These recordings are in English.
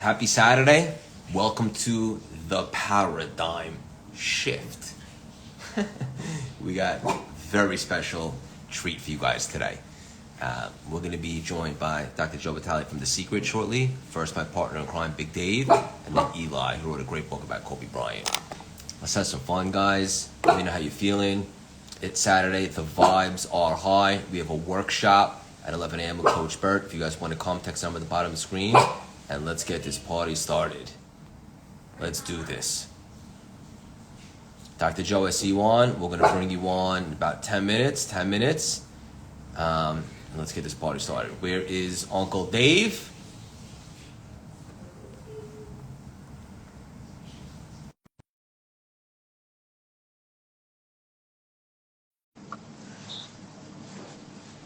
Happy Saturday. Welcome to the paradigm shift. We got a very special treat for you guys today. We're going to be joined by Dr. Joe Vitale from The Secret shortly. First, my partner in crime, Big Dave, and then Eli, who wrote a great book about Kobe Bryant. Let's have some fun, guys. Let me know how you're feeling. It's Saturday. The vibes are high. We have a workshop at 11 a.m. with Coach Bert. If you guys want to come, text number at the bottom of the screen. And let's get this party started. Let's do this. Dr. Joe, I see you on. We're going to bring you on in about 10 minutes. And let's get this party started. Where is Uncle Dave?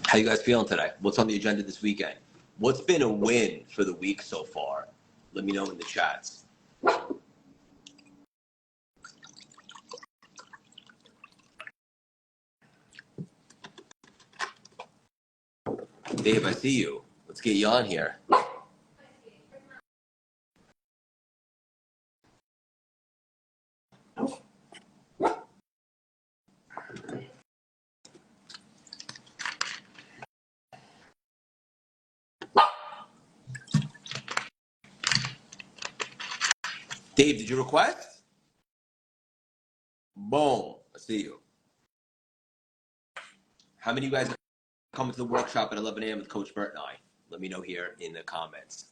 How you guys feeling today? What's on the agenda this weekend? What's been a win for the week so far? Let me know in the chats. Dave, I see you. Let's get you on here. Dave, did you request? Boom. I see you. How many of you guys are coming to the workshop at 11 a.m. with Coach Bert and I? Let me know here in the comments.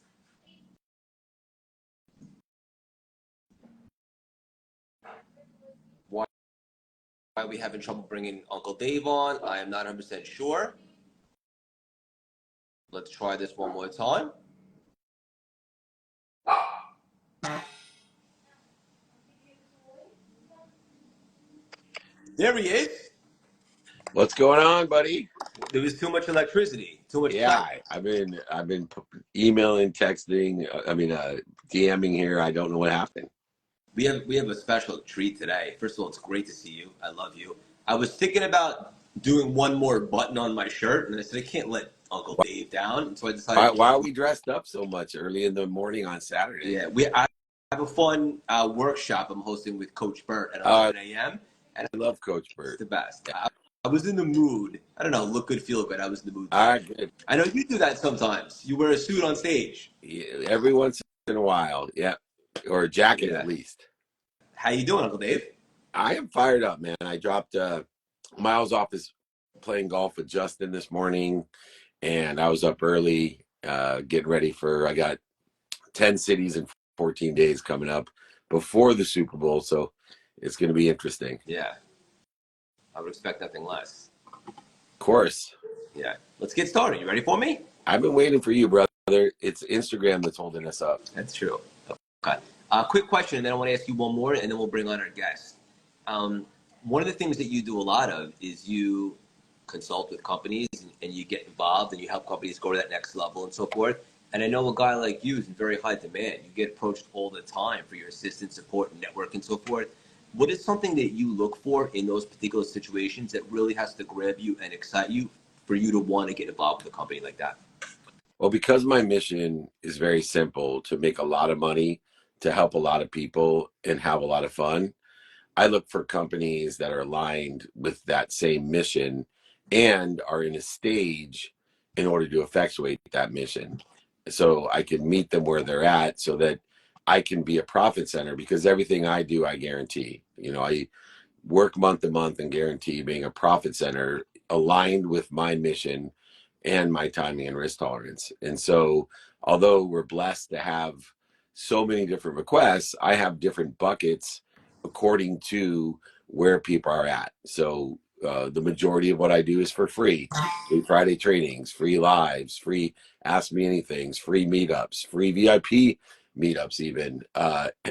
Why are we having trouble bringing Uncle Dave on? I am not 100% sure. Let's try this one more time. There he is. What's going on, buddy? There was too much electricity, too much time. I've been emailing, texting, DMing here. I don't know what happened. We have a special treat today. First of all, it's great to see you. I love you. I was thinking about doing one more button on my shirt, and I said I can't let Uncle Dave down, and so I decided. Why are we dressed up so much early in the morning on Saturday? Yeah, I have a fun workshop I'm hosting with Coach Bert at 11 a.m. And I love Coach Bert. It's the best. I was in the mood. I don't know, look good, feel good. I was in the mood. All right, good. I know you do that sometimes. You wear a suit on stage. Yeah, every once in a while, yeah, or a jacket at least. How you doing, Uncle Dave? I am fired up, man. I dropped Miles off his playing golf with Justin this morning, and I was up early getting ready for. I got 10 cities in 14 days coming up before the Super Bowl, so it's going to be interesting. Yeah. I would expect nothing less. Of course. Yeah. Let's get started. You ready for me? I've been waiting for you, brother. It's Instagram that's holding us up. That's true. Okay. Quick question, and then I want to ask you one more, and then we'll bring on our guest. One of the things that you do a lot of is you consult with companies, and you get involved, and you help companies go to that next level and so forth. And I know a guy like you is in very high demand. You get approached all the time for your assistance, support, and network, and so forth. What is something that you look for in those particular situations that really has to grab you and excite you for you to want to get involved with a company like that? Well, because my mission is very simple, to make a lot of money, to help a lot of people, and have a lot of fun, I look for companies that are aligned with that same mission and are in a stage in order to effectuate that mission. So I can meet them where they're at so that I can be a profit center, because everything I do, I guarantee. I work month to month and guarantee being a profit center aligned with my mission and my timing and risk tolerance. And so, although we're blessed to have so many different requests, I have different buckets according to where people are at. So the majority of what I do is for free. Free Friday trainings, free lives, free Ask Me Anythings, free meetups, free VIP meetups even.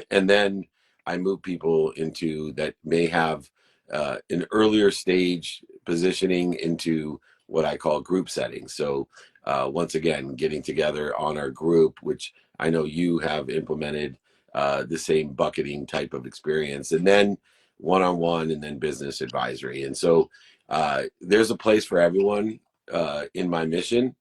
And then I move people into that may have an earlier stage positioning into what I call group settings. So once again, getting together on our group, which I know you have implemented the same bucketing type of experience, and then one-on-one, and then business advisory. And so there's a place for everyone in my mission,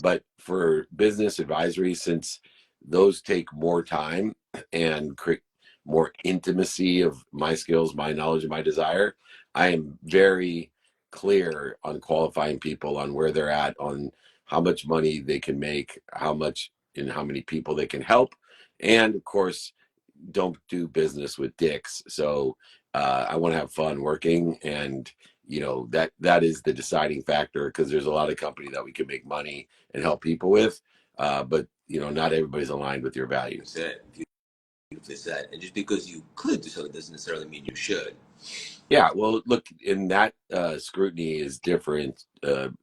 but for business advisory, since those take more time and create more intimacy of my skills, my knowledge, and my desire. I am very clear on qualifying people on where they're at, on how much money they can make, how much and how many people they can help. And of course, don't do business with dicks. So I want to have fun working, and that is the deciding factor, because there's a lot of company that we can make money and help people with, but not everybody's aligned with your values. Beautifully said. And just because you could do something doesn't necessarily mean you should. Yeah, well, look, in that scrutiny is different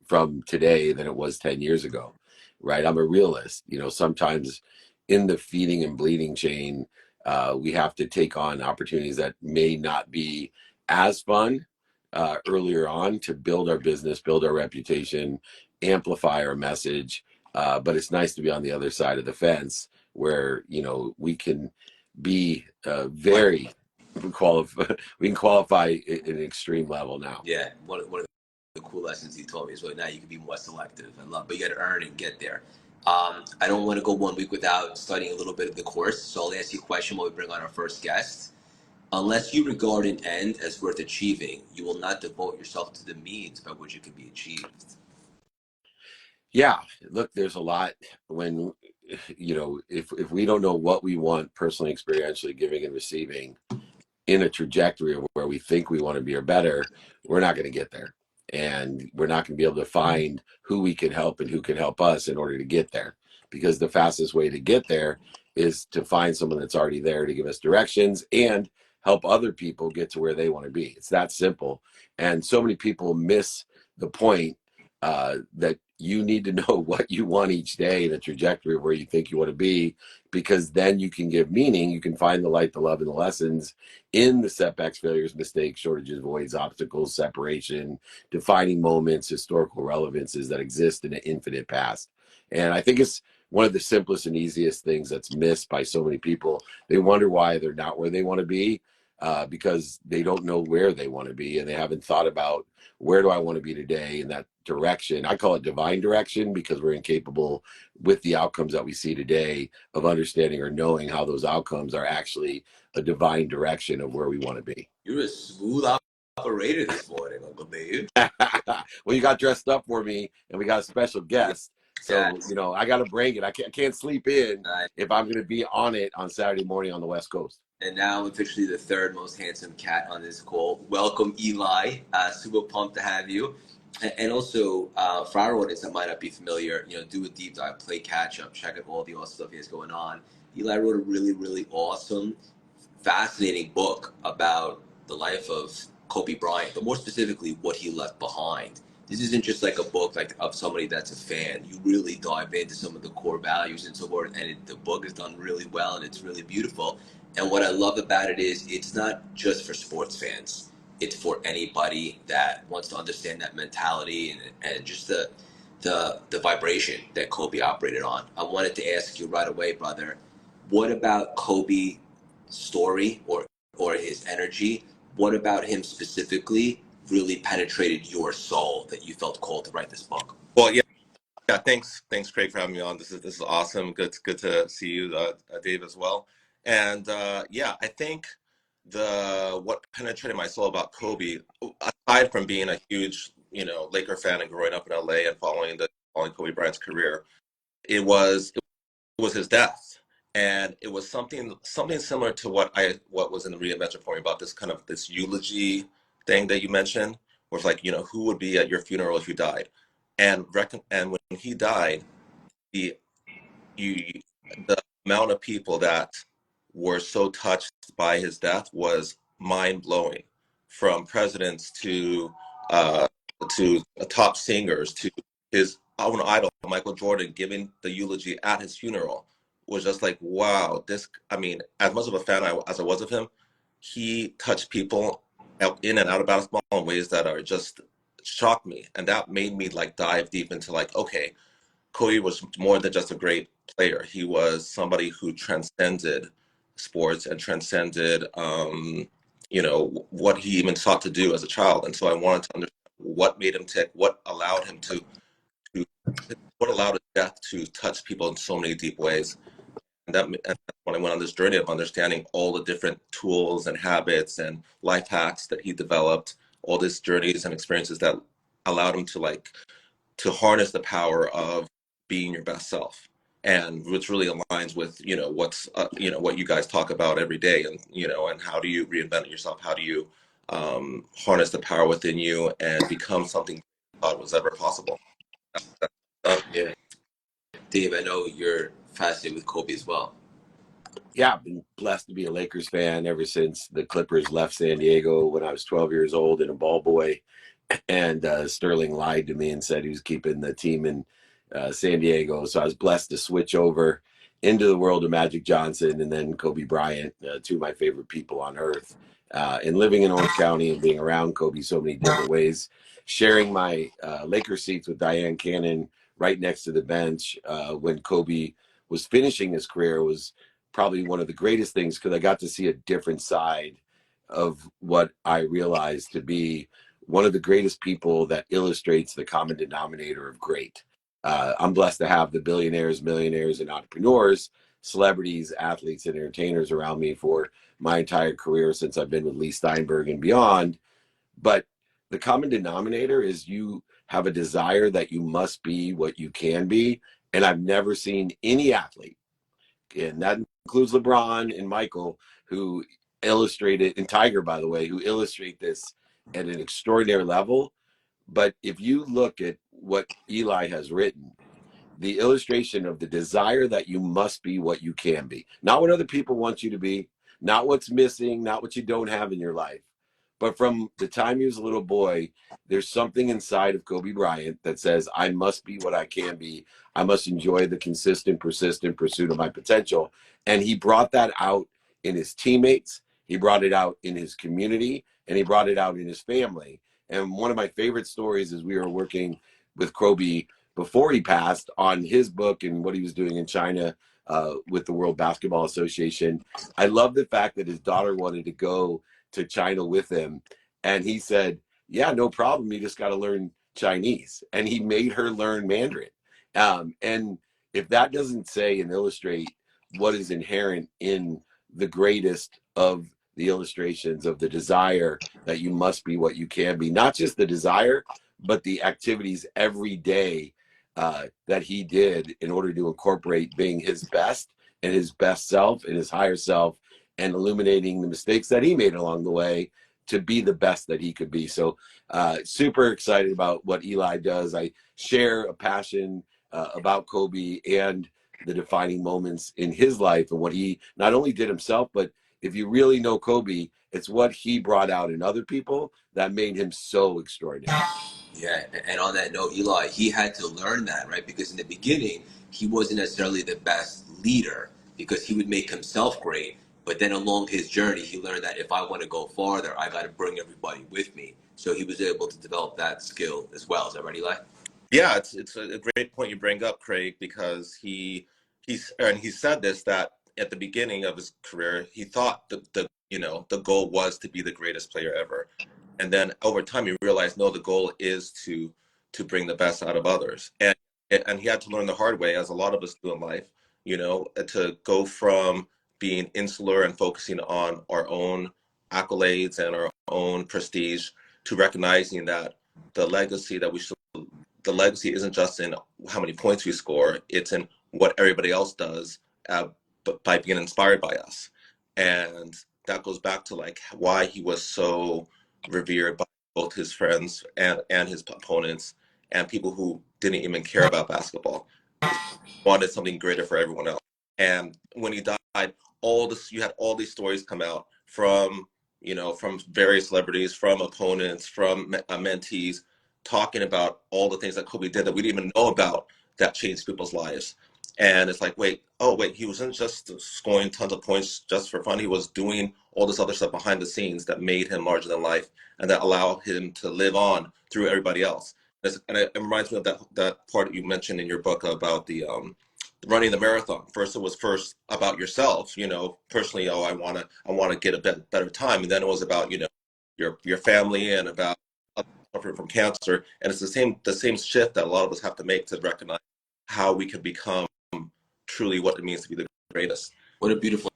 from today than it was 10 years ago, right? I'm a realist. Sometimes in the feeding and bleeding chain, we have to take on opportunities that may not be as fun earlier on to build our business, build our reputation, amplify our message. But it's nice to be on the other side of the fence where, we can be very we can qualify at an extreme level now. Yeah, one of the cool lessons he told me is, well, now you can be more selective. But you got to earn and get there. I don't want to go 1 week without studying a little bit of the course, so I'll ask you a question while we bring on our first guest. Unless you regard an end as worth achieving, you will not devote yourself to the means by which it can be achieved. Yeah, look, there's a lot when, if we don't know what we want personally, experientially, giving and receiving in a trajectory of where we think we want to be or better, we're not going to get there. And we're not going to be able to find who we can help and who can help us in order to get there. Because the fastest way to get there is to find someone that's already there to give us directions and help other people get to where they want to be. It's that simple. And so many people miss the point that you need to know what you want each day, the trajectory of where you think you want to be, because then you can give meaning. You can find the light, the love, and the lessons in the setbacks, failures, mistakes, shortages, voids, obstacles, separation, defining moments, historical relevances that exist in an infinite past. And I think it's one of the simplest and easiest things that's missed by so many people. They wonder why they're not where they want to be, because they don't know where they want to be, and they haven't thought about, where do I want to be today, in that direction. I call it divine direction, because we're incapable with the outcomes that we see today of understanding or knowing how those outcomes are actually a divine direction of where we want to be. You're a smooth operator this morning, Uncle Dave. Well, you got dressed up for me, and we got a special guest. So, Yes. I got to bring it. I can't sleep in if I'm going to be on it on Saturday morning on the West Coast. And now I'm officially the third most handsome cat on this call. Welcome, Eli. Super pumped to have you. And also, for our audience that might not be familiar, do a deep dive, play catch up, check out all the awesome stuff he has going on. Eli wrote a really, really awesome, fascinating book about the life of Kobe Bryant, but more specifically, what he left behind. This isn't just like a book like of somebody that's a fan. You really dive into some of the core values and so forth, and the book is done really well, and it's really beautiful. And what I love about it is it's not just for sports fans. It's for anybody that wants to understand that mentality and just the vibration that Kobe operated on. I wanted to ask you right away, brother, what about Kobe's story or his energy? What about him specifically really penetrated your soul that you felt called to write this book? Well, yeah. Thanks, Craig, for having me on. This is awesome. Good to see you, Dave, as well. And I think what penetrated my soul about Kobe, aside from being a huge Laker fan and growing up in LA and following Kobe Bryant's career, it was his death. And it was something similar to what was in the Reinvention Formula about this eulogy thing that you mentioned, where it's like, who would be at your funeral if you died? And when he died, the the amount of people that were so touched by his death was mind blowing, from presidents uh, to top singers to his own idol Michael Jordan giving the eulogy at his funeral was just like, wow. As much of a fan as I was of him, he touched people in and out of basketball in ways that are just shocked me, and that made me dive deep into okay, Kobe was more than just a great player. He was somebody who transcended sports and transcended, what he even sought to do as a child. And so I wanted to understand what made him tick, what allowed his death to touch people in so many deep ways. and that's when I went on this journey of understanding all the different tools and habits and life hacks that he developed, all these journeys and experiences that allowed him to harness the power of being your best self, and which really aligns with what's what you guys talk about every day, and and how do you reinvent yourself, how do you harness the power within you and become something you thought was ever possible. Yeah. Dave, I know you're fascinated with Kobe as well. Yeah, I've been blessed to be a Lakers fan ever since the Clippers left San Diego when I was 12 years old and a ball boy. And Sterling lied to me and said he was keeping the team in San Diego. So I was blessed to switch over into the world of Magic Johnson and then Kobe Bryant, two of my favorite people on earth. And living in Orange County and being around Kobe so many different ways, sharing my Laker seats with Diane Cannon right next to the bench when Kobe was finishing his career was probably one of the greatest things, because I got to see a different side of what I realized to be one of the greatest people that illustrates the common denominator of great. I'm blessed to have the billionaires, millionaires, and entrepreneurs, celebrities, athletes, and entertainers around me for my entire career since I've been with Lee Steinberg and beyond. But the common denominator is you have a desire that you must be what you can be. And I've never seen any athlete, and that includes LeBron and Michael, who illustrated, and Tiger, by the way, who illustrate this at an extraordinary level. But if you look at what Eli has written, the illustration of the desire that you must be what you can be, not what other people want you to be, not what's missing, not what you don't have in your life, but from the time he was a little boy, there's something inside of Kobe Bryant that says, I must be what I can be. I must enjoy the consistent, persistent pursuit of my potential. And he brought that out in his teammates. He brought it out in his community, and he brought it out in his family. And one of my favorite stories is we were working with Kobe before he passed on his book and what he was doing in China with the World Basketball Association. I love the fact that his daughter wanted to go to China with him. And he said, yeah, no problem. You just got to learn Chinese. And he made her learn Mandarin. And if that doesn't say and illustrate what is inherent in the greatest of the illustrations of the desire that you must be what you can be, not just the desire, but the activities every day that he did in order to incorporate being his best and his best self and his higher self, and illuminating the mistakes that he made along the way to be the best that he could be. So super excited about what Eli does. I share a passion about Kobe and the defining moments in his life and what he not only did himself, but if you really know Kobe, it's what he brought out in other people that made him so extraordinary. Yeah, and on that note, Eli, he had to learn that, right? Because in the beginning, he wasn't necessarily the best leader because he would make himself great. But then along his journey, he learned that if I want to go farther, I got to bring everybody with me. So he was able to develop that skill as well. Is that right, Eli? Yeah, it's a great point you bring up, Craig, because he said this, that at the beginning of his career, he thought the goal was to be the greatest player ever. And then over time he realized, no, the goal is to bring the best out of others. And he had to learn the hard way, as a lot of us do in life, to go from being insular and focusing on our own accolades and our own prestige to recognizing that the legacy that we should the legacy isn't just in how many points we score, it's in what everybody else does by being inspired by us. And that goes back to like why he was so revered by both his friends and his opponents and people who didn't even care about basketball, wanted something greater for everyone else. And when he died, you had all these stories come out from from various celebrities, from opponents, from mentees, talking about all the things that Kobe did that we didn't even know about that changed people's lives. And it's like, wait, he wasn't just scoring tons of points just for fun. He was doing all this other stuff behind the scenes that made him larger than life and that allowed him to live on through everybody else. And it reminds me of that part you mentioned in your book about the running the marathon. First, it was about yourself, personally. Oh, I want to get a better time, and then it was about your family and about suffering from cancer. And it's the same shift that a lot of us have to make to recognize how we can become truly what it means to be the greatest. What a beautiful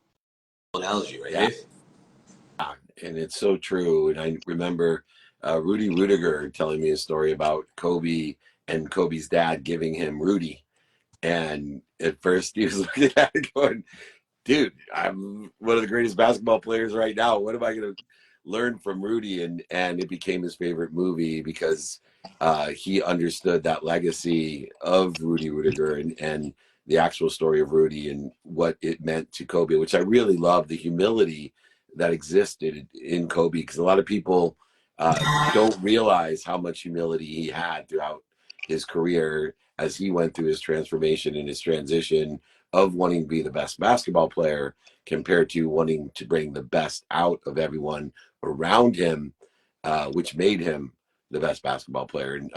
analogy, right, Dave? And it's so true. And I remember Rudy Rudiger telling me a story about Kobe and Kobe's dad giving him Rudy. And at first he was looking at it going, dude, I'm one of the greatest basketball players right now. What am I going to learn from Rudy? And it became his favorite movie because he understood that legacy of Rudy Rudiger and the actual story of Rudy and what it meant to Kobe, which I really love, the humility that existed in Kobe, because a lot of people don't realize how much humility he had throughout his career as he went through his transformation and his transition of wanting to be the best basketball player compared to wanting to bring the best out of everyone around him, which made him the best basketball player. And,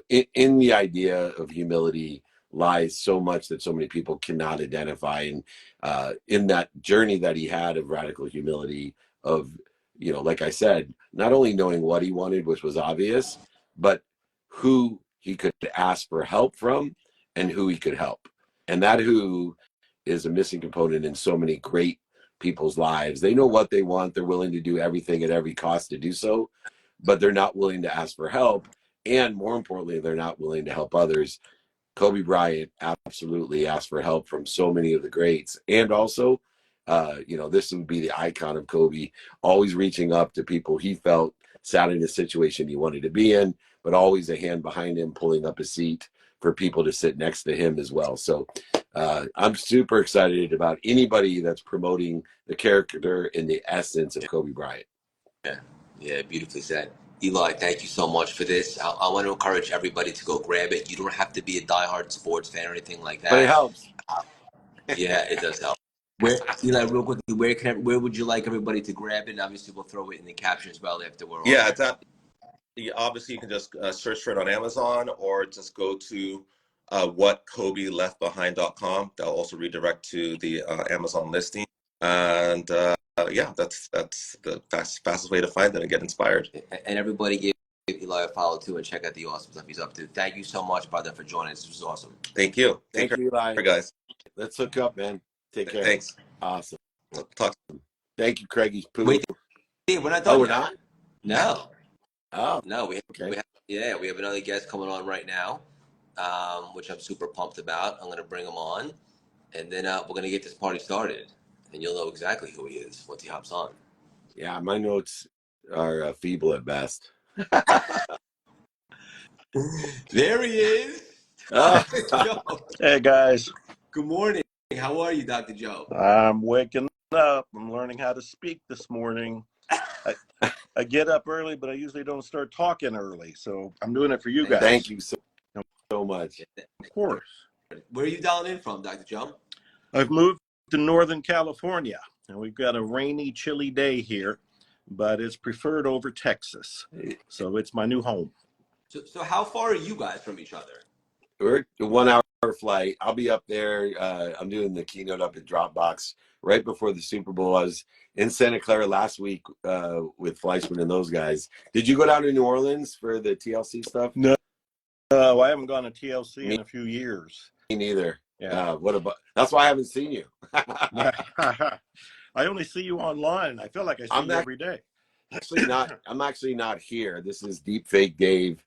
in the idea of humility lies so much that so many people cannot identify. And in that journey that he had of radical humility, of, like I said, not only knowing what he wanted, which was obvious, but who he could ask for help from and who he could help. And that who is a missing component in so many great people's lives. They know what they want. They're willing to do everything at every cost to do so, but they're not willing to ask for help. And more importantly, they're not willing to help others. Kobe Bryant absolutely asked for help from so many of the greats. And also, this would be the icon of Kobe, always reaching up to people he felt sat in a situation he wanted to be in, but always a hand behind him, pulling up a seat for people to sit next to him as well. So I'm super excited about anybody that's promoting the character and the essence of Kobe Bryant. Yeah, beautifully said. Eli, thank you so much for this. I want to encourage everybody to go grab it. You don't have to be a diehard sports fan or anything like But it that. helps. Yeah, it does help. Where, Eli, real quickly, where would you like everybody to grab it? And obviously, we'll throw it in the caption as well after we're Yeah, on. obviously you can just search for it on Amazon or just go to whatkobeLeftBehind.com. That'll also redirect to the Amazon listing. And that's the fastest way to find it and get inspired. And everybody give Eli a follow too and check out the awesome stuff he's up to. Thank you so much, brother, for joining us. This was awesome. Thank you. Take Thank you, Eli. care, guys. Let's hook up, man. Take care. Thanks. Awesome. Talk. Thank you, Craigie Poo. Wait, Dave, we're not Oh, done we're yet. not? No. Oh, No, okay. we have another guest coming on right now, which I'm super pumped about. I'm going to bring him on, and then we're going to get this party started, and you'll know exactly who he is once he hops on. Yeah, my notes are feeble at best. There he is. Oh. Joe. Hey guys, Good morning. How are you, Dr. Joe? I'm waking up. I'm learning how to speak this morning. I get up early, but I usually don't start talking early. So I'm doing it for you guys. Thank you so much. Of course. Where are you dialing in from, Dr. Joe? I've moved to Northern California, and we've got a rainy, chilly day here, but it's preferred over Texas. So it's my new home. So how far are you guys from each other? We're a 1 hour flight. I'll be up there. I'm doing the keynote up at Dropbox right before the Super Bowl. I was in Santa Clara last week with Fleischman and those guys. Did you go down to New Orleans for the TLC stuff? No, I haven't gone to TLC in a few years. Me neither. Yeah. What about? That's why I haven't seen you. I only see you online. I feel like I see you every day. I'm actually not here. This is Deep Fake Dave,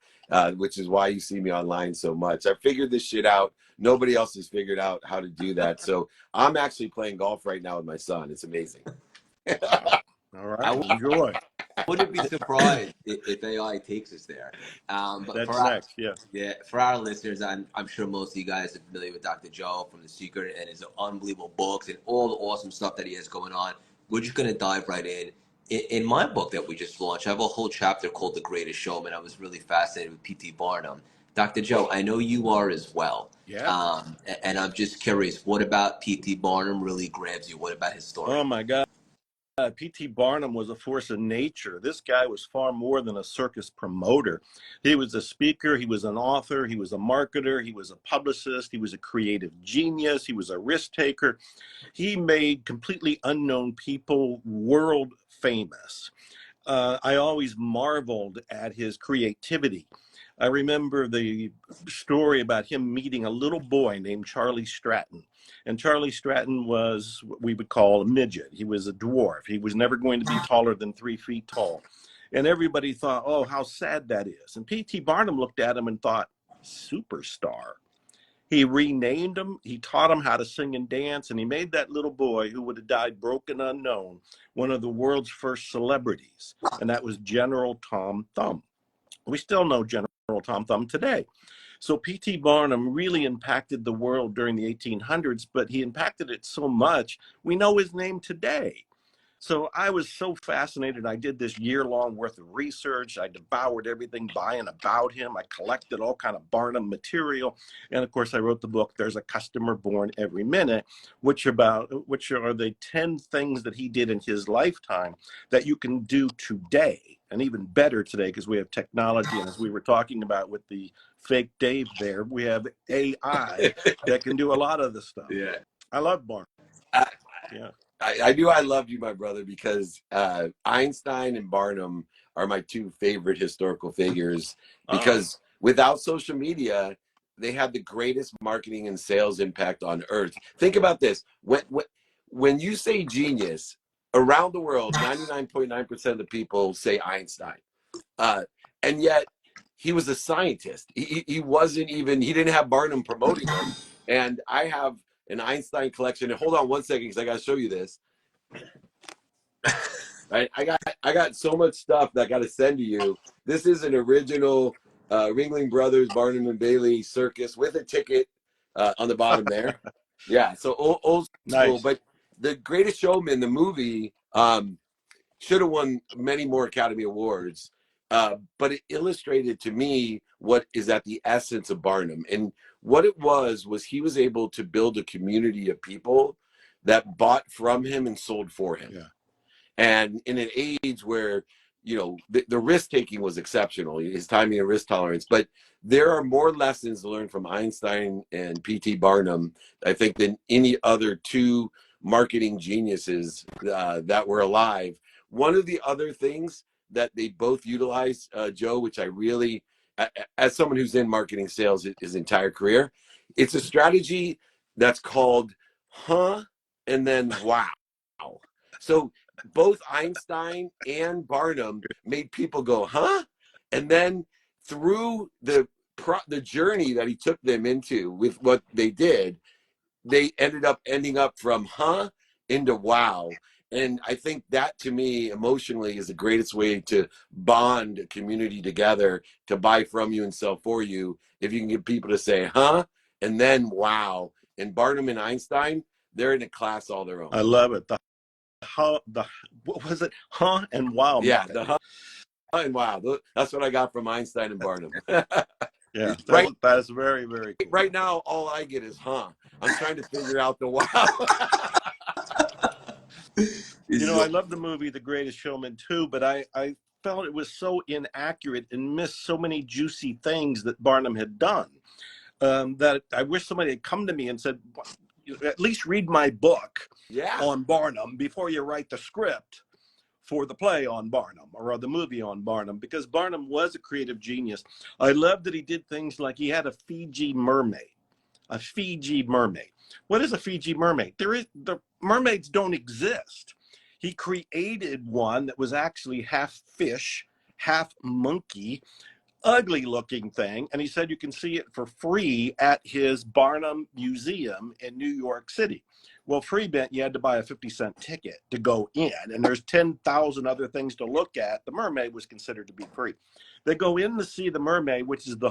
which is why you see me online so much. I figured this shit out. Nobody else has figured out how to do that. So I'm actually playing golf right now with my son. It's amazing. All right, enjoy. I wouldn't be surprised if AI takes us there. But That's for next, yeah. For our listeners, I'm sure most of you guys are familiar with Dr. Joe from The Secret and his unbelievable books and all the awesome stuff that he has going on. We're just going to dive right in. In my book that we just launched, I have a whole chapter called The Greatest Showman. I was really fascinated with P.T. Barnum. Dr. Joe, I know you are as well. Yeah. And I'm just curious, what about P.T. Barnum really grabs you? What about his story? Oh, my God. P.T. Barnum was a force of nature. This guy was far more than a circus promoter. He was a speaker. He was an author. He was a marketer. He was a publicist. He was a creative genius. He was a risk taker. He made completely unknown people world famous. I always marveled at his creativity. I remember the story about him meeting a little boy named Charlie Stratton. And Charlie Stratton was what we would call a midget. He was a dwarf. He was never going to be taller than 3 feet tall. And everybody thought, oh, how sad that is. And P.T. Barnum looked at him and thought, superstar. He renamed him, he taught him how to sing and dance, and he made that little boy who would have died broke and unknown one of the world's first celebrities, and that was General Tom Thumb. We still know General Tom Thumb today. So P.T. Barnum really impacted the world during the 1800s, but he impacted it so much, we know his name today. So I was so fascinated. I did this year-long worth of research. I devoured everything by and about him. I collected all kind of Barnum material. And of course, I wrote the book, There's a Customer Born Every Minute, which are the 10 things that he did in his lifetime that you can do today, and even better today because we have technology. And as we were talking about with the fake Dave there, we have AI that can do a lot of the stuff. Yeah. I love Barnum. Yeah. I knew I loved you, my brother, because Einstein and Barnum are my two favorite historical figures. Because without social media, they had the greatest marketing and sales impact on earth. Think about this. When you say genius, around the world, 99.9% of the people say Einstein. And yet, he was a scientist. He wasn't even, he didn't have Barnum promoting him. And I have an Einstein collection. And hold on one second, because I got to show you this. Right, I got so much stuff that I got to send to you. This is an original Ringling Brothers Barnum and Bailey circus with a ticket on the bottom there. Yeah, so old school. Nice. But The Greatest Showman, the movie, should have won many more Academy Awards. But it illustrated to me what is at the essence of Barnum. And what it was he was able to build a community of people that bought from him and sold for him. Yeah. And in an age where, you know, the risk taking was exceptional, his timing and risk tolerance. But there are more lessons to learn from Einstein and P.T. Barnum, I think, than any other two marketing geniuses that were alive. One of the other things that they both utilize, Joe, which I really, as someone who's in marketing sales his entire career, it's a strategy that's called and then wow. So both Einstein and Barnum made people go, huh? And then through the journey that he took them into with what they did, they ending up from into wow. And I think that, to me, emotionally, is the greatest way to bond a community together, to buy from you and sell for you. If you can get people to say, and then wow. And Barnum and Einstein, they're in a class all their own. I love it. What was it? And wow. Yeah, the and wow. That's what I got from Einstein and Barnum. Yeah, right. That's very, very cool. Right now, all I get is I'm trying to figure out the wow. You know, I love the movie The Greatest Showman too, but I felt it was so inaccurate and missed so many juicy things that Barnum had done that I wish somebody had come to me and said, at least read my book on Barnum before you write the script for the play on Barnum or the movie on Barnum, because Barnum was a creative genius. I love that he did things like he had a Fiji mermaid. A Fiji mermaid. What is a Fiji mermaid? The mermaids don't exist. He created one that was actually half fish, half monkey, ugly looking thing. And he said you can see it for free at his Barnum Museum in New York City. Well, free meant you had to buy a 50-cent ticket to go in, and there's 10,000 other things to look at. The mermaid was considered to be free. They go in to see the mermaid, which is the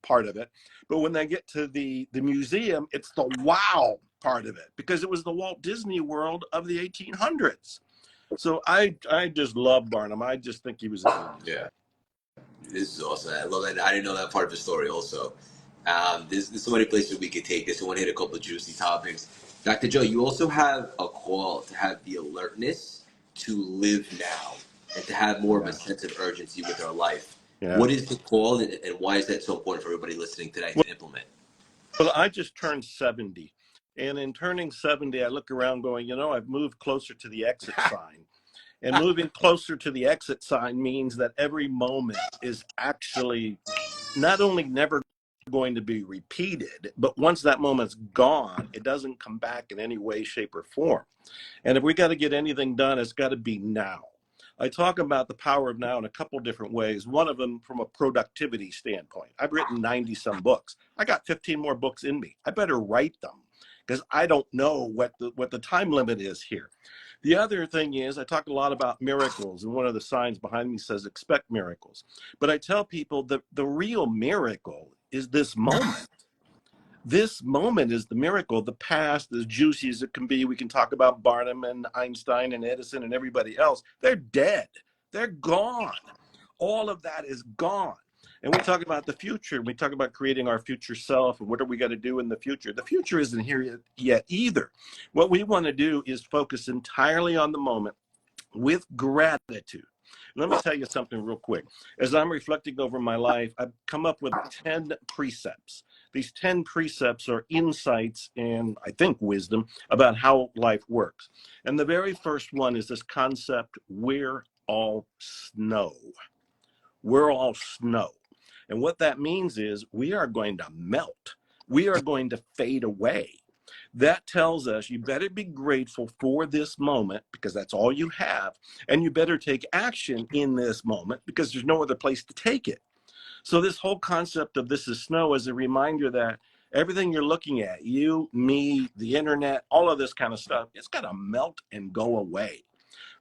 part of it. But when they get to the museum, it's the wow part of it, because it was the Walt Disney World of the 1800s. So I just love Barnum. I just think he was a genius. Yeah. This is awesome. I love that. I didn't know that part of the story also. There's so many places we could take this. I want to hit a couple of juicy topics. Dr. Joe, you also have a call to have the alertness to live now and to have more of a sense of urgency with our life. Yeah. What is the call, and why is that so important for everybody listening today to implement? Well, I just turned 70. And in turning 70, I look around going, I've moved closer to the exit sign. And moving closer to the exit sign means that every moment is actually not only never going to be repeated, but once that moment's gone, it doesn't come back in any way, shape, or form. And if we got to get anything done, it's got to be now. I talk about the power of now in a couple different ways. One of them from a productivity standpoint. I've written 90 some books. I got 15 more books in me. I better write them because I don't know what the time limit is here. The other thing is I talk a lot about miracles, and one of the signs behind me says expect miracles. But I tell people that the real miracle is this moment. This moment is the miracle. The past, as juicy as it can be, we can talk about Barnum and Einstein and Edison and everybody else. They're dead. They're gone. All of that is gone. And we talk about the future. We talk about creating our future self and what are we going to do in the future. The future isn't here yet either. What we want to do is focus entirely on the moment with gratitude. Let me tell you something real quick. As I'm reflecting over my life, I've come up with 10 precepts. These 10 precepts are insights and I think wisdom about how life works. And the very first one is this concept, we're all snow. We're all snow. And what that means is we are going to melt. We are going to fade away. That tells us you better be grateful for this moment because that's all you have. And you better take action in this moment because there's no other place to take it. So this whole concept of this is snow is a reminder that everything you're looking at, you, me, the internet, all of this kind of stuff, it's got to melt and go away.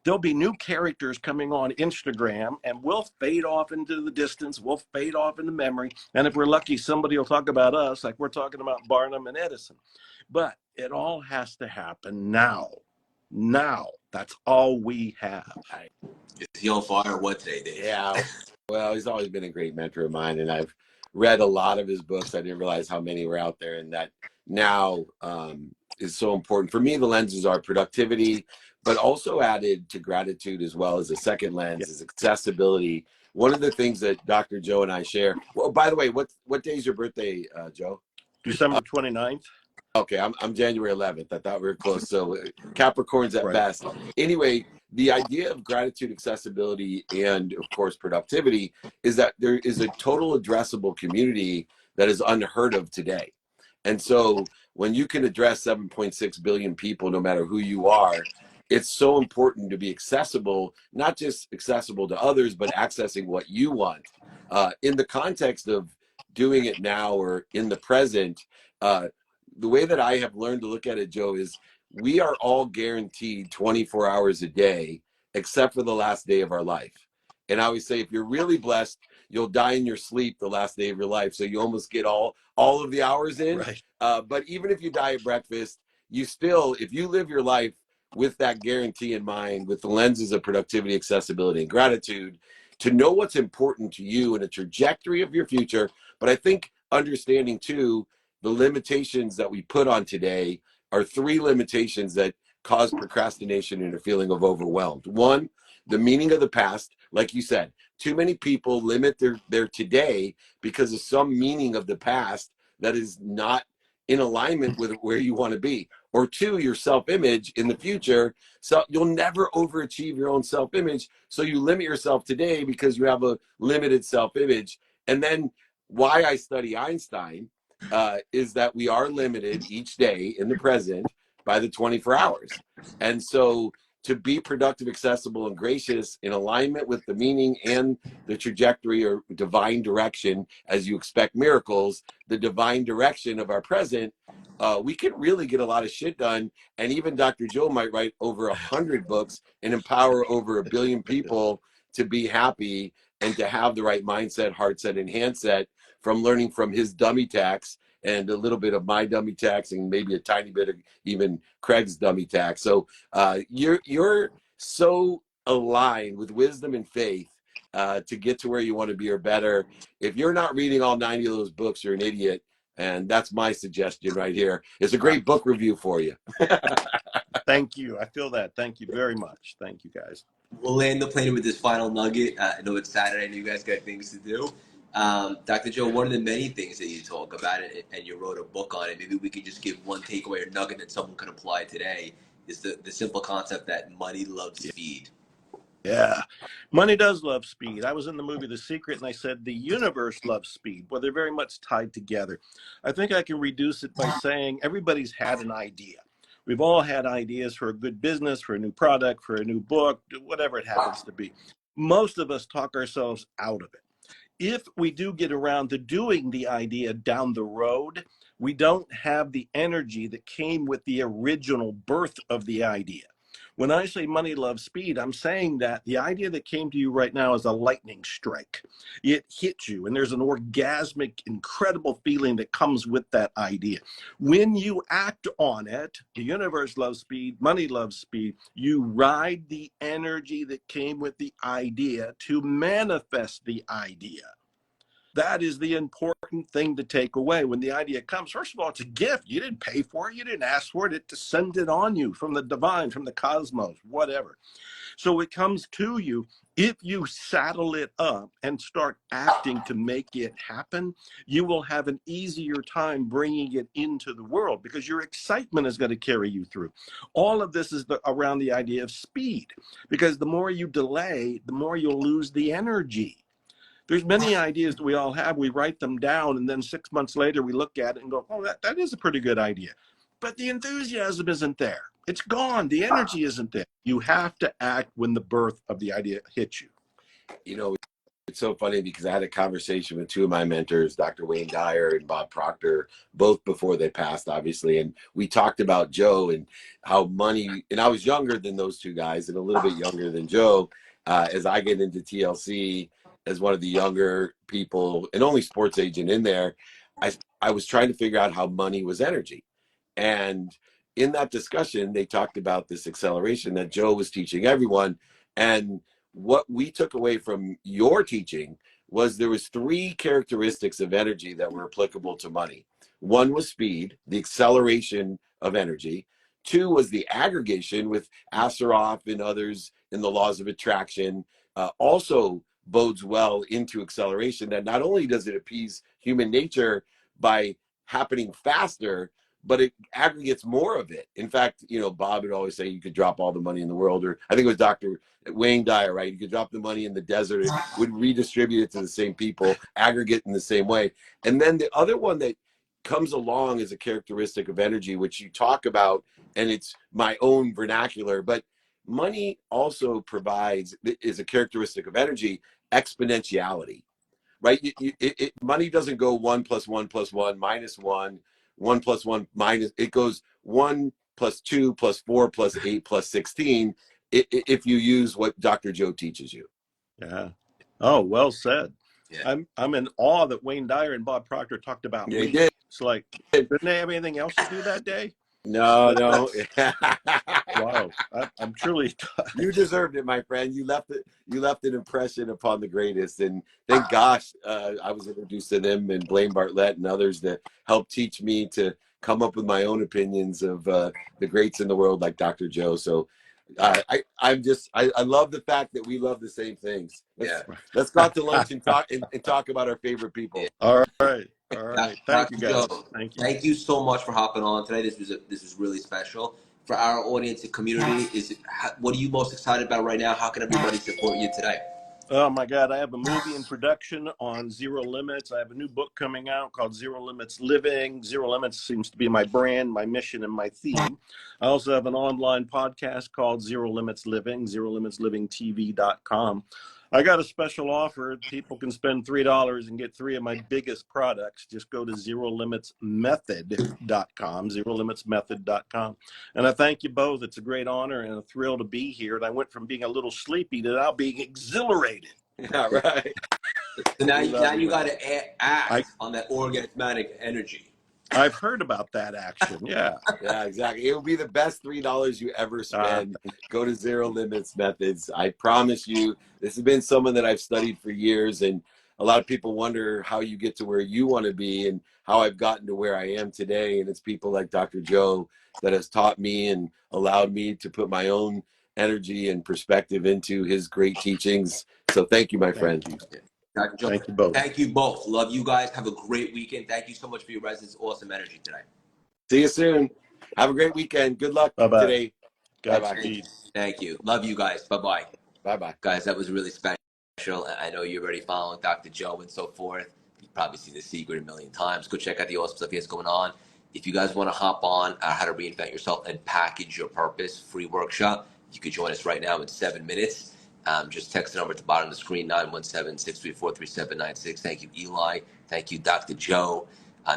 There'll be new characters coming on Instagram and we'll fade off into the distance. We'll fade off into memory. And if we're lucky, somebody will talk about us like we're talking about Barnum and Edison. But it all has to happen now. Now. That's all we have. Is he on fire or what today, Dave? Yeah. Well, he's always been a great mentor of mine, and I've read a lot of his books. I didn't realize how many were out there, and that now is so important. For me, the lenses are productivity, but also added to gratitude as well as a second lens is accessibility. One of the things that Dr. Joe and I share. Well, by the way, what day is your birthday, Joe? December 29th. Okay, I'm January 11th. I thought we were close. So Capricorns at Right. best. Anyway, the idea of gratitude, accessibility, and of course productivity is that there is a total addressable community that is unheard of today. And so when you can address 7.6 billion people, no matter who you are, it's so important to be accessible, not just accessible to others, but accessing what you want. In the context of doing it now or in the present, the way that I have learned to look at it, Joe, is we are all guaranteed 24 hours a day, except for the last day of our life. And I always say, if you're really blessed, you'll die in your sleep the last day of your life. So you almost get all of the hours in. Right. But even if you die at breakfast, you still, if you live your life with that guarantee in mind, with the lenses of productivity, accessibility, and gratitude, to know what's important to you and a trajectory of your future. But I think understanding too, the limitations that we put on today are 3 limitations that cause procrastination and a feeling of overwhelmed. 1, the meaning of the past. Like you said, too many people limit their today because of some meaning of the past that is not in alignment with where you want to be. Or 2, your self-image in the future. So you'll never overachieve your own self-image. So you limit yourself today because you have a limited self-image. And then why I study Einstein is that we are limited each day in the present by the 24 hours. And so to be productive, accessible, and gracious in alignment with the meaning and the trajectory or divine direction, as you expect miracles, the divine direction of our present, we can really get a lot of shit done. And even Dr. Joe might write over 100 books and empower over 1 billion people to be happy and to have the right mindset, heart set, and handset from learning from his dummy tax and a little bit of my dummy tax and maybe a tiny bit of even Craig's dummy tax. So you're so aligned with wisdom and faith to get to where you want to be or better. If you're not reading all 90 of those books, you're an idiot. And that's my suggestion right here. It's a great book review for you. Thank you. I feel that. Thank you very much. Thank you, guys. We'll land the plane with this final nugget. I know it's Saturday. I know you guys got things to do. Dr. Joe, one of the many things that you talk about it, and you wrote a book on it, maybe we could just give one takeaway or nugget that someone could apply today, is the simple concept that money loves speed. Yeah. Money does love speed. I was in the movie The Secret and I said the universe loves speed. Well, they're very much tied together. I think I can reduce it by saying everybody's had an idea. We've all had ideas for a good business, for a new product, for a new book, whatever it happens to be. Most of us talk ourselves out of it. If we do get around to doing the idea down the road, we don't have the energy that came with the original birth of the idea. When I say money loves speed, I'm saying that the idea that came to you right now is a lightning strike. It hits you, and there's an orgasmic, incredible feeling that comes with that idea. When you act on it, the universe loves speed, money loves speed. You ride the energy that came with the idea to manifest the idea. That is the important thing to take away. When the idea comes, first of all, it's a gift. You didn't pay for it. You didn't ask for it. It descended on you from the divine, from the cosmos, whatever. So it comes to you. If you saddle it up and start acting to make it happen, you will have an easier time bringing it into the world because your excitement is going to carry you through. All of this is around the idea of speed, because the more you delay, the more you'll lose the energy. There's many ideas that we all have. We write them down, and then 6 months later, we look at it and go, oh, that is a pretty good idea. But the enthusiasm isn't there. It's gone. The energy isn't there. You have to act when the birth of the idea hits you. You know, it's so funny because I had a conversation with two of my mentors, Dr. Wayne Dyer and Bob Proctor, both before they passed, obviously. And we talked about Joe and how money, and I was younger than those two guys and a little bit younger than Joe. As I get into TLC as one of the younger people and only sports agent in there, I was trying to figure out how money was energy. And in that discussion, they talked about this acceleration that Joe was teaching everyone. And what we took away from your teaching was there was three characteristics of energy that were applicable to money. One was speed, the acceleration of energy. Two was the aggregation with Asaroff and others in the laws of attraction, also bodes well into acceleration, that not only does it appease human nature by happening faster, but it aggregates more of it. In fact, you know, Bob would always say you could drop all the money in the world, or I think it was Dr. Wayne Dyer, right? You could drop the money in the desert, it would redistribute it to the same people, aggregate in the same way. And then the other one that comes along as a characteristic of energy, which you talk about, and it's my own vernacular, but money also provides, is a characteristic of energy, exponentiality, right? Money doesn't go 1 + 1 + 1 - 1, 1 + 1 minus, it goes 1 + 2 + 4 + 8 + 16, if you use what Dr. Joe teaches you. Yeah. Oh, well said. Yeah. I'm in awe that Wayne Dyer and Bob Proctor talked about Yeah, he me. did. It's like, didn't they have anything else to do that day? No. Wow. I'm truly You deserved it, my friend. You left an impression upon the greatest, and thank gosh I was introduced to them and Blaine Bartlett and others that helped teach me to come up with my own opinions of the greats in the world like Dr. Joe. So I love the fact that we love the same things. Let's go out to lunch and talk about our favorite people. Yeah. All right. Thank you, Dr. Joe, guys. thank you so much for hopping on today. This was really special for our audience and community. What are you most excited about right now? How can everybody support you today? Oh my God, I have a movie in production on Zero Limits. I have a new book coming out called Zero Limits Living. Zero Limits seems to be my brand, my mission, and my theme. I also have an online podcast called Zero Limits Living, ZeroLimitsLivingTV.com. I got a special offer. People can spend $3 and get 3 of my biggest products. Just go to ZeroLimitsMethod.com, ZeroLimitsMethod.com. And I thank you both. It's a great honor and a thrill to be here. And I went from being a little sleepy to now being exhilarated. Yeah, right. So now you got to act on that orgasmatic energy. I've heard about that action. Yeah. Yeah, exactly. It will be the best $3 you ever spend. Go to Zero Limits Methods. I promise you, this has been someone that I've studied for years, and a lot of people wonder how you get to where you want to be and how I've gotten to where I am today. And it's people like Dr. Joe that has taught me and allowed me to put my own energy and perspective into his great teachings. So thank you, my friend. Dr. Joe, Thank you both. Thank you both. Love you guys. Have a great weekend. Thank you so much for your residence. Awesome energy today. See you soon. Have a great weekend. Good luck Bye-bye. today. Bye-bye. Godspeed. Thank you. Love you guys. Bye-bye. Bye-bye. Guys, that was really special. I know you're already following Dr. Joe and so forth. You've probably seen The Secret a million times. Go check out the awesome stuff he has going on. If you guys want to hop on How to Reinvent Yourself and Package Your Purpose free workshop, you could join us right now in 7 minutes. Just text the number at the bottom of the screen, 917-634-3796. Thank you, Eli. Thank you, Dr. Joe,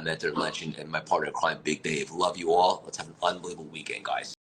mentor and legend, and my partner in crime, Big Dave. Love you all. Let's have an unbelievable weekend, guys.